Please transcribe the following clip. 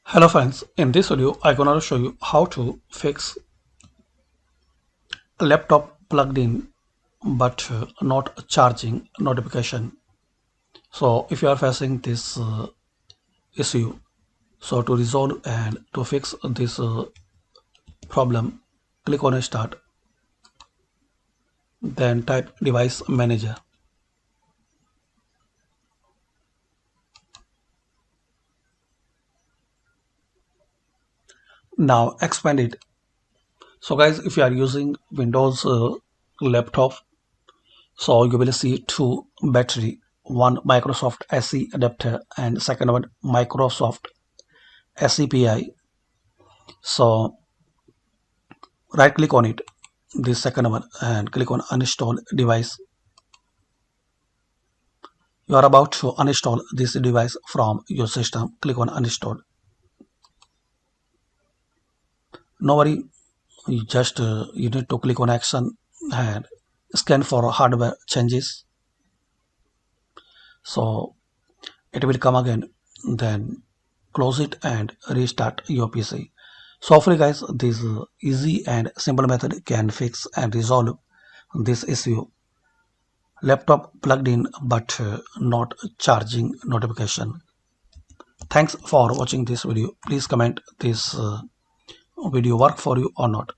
Hello friends, in this video I'm gonna show you how to fix a laptop plugged in but not charging notification. So if you are facing this issue, so to resolve and to fix this problem, click on start, then type device manager. Now expand it. So guys, if you are using Windows laptop, so you will see two battery, one Microsoft SE adapter and second one Microsoft SCPI. So right click on it, this second one, and click on uninstall device. You are about to uninstall this device from your system. Click on uninstall. No worry, you need to click on action and scan for hardware changes. So it will come again, then close it and restart your PC. So hopefully guys, this easy and simple method can fix and resolve this issue. Laptop plugged in but not charging notification. Thanks for watching this video. Please comment this video work for you or not.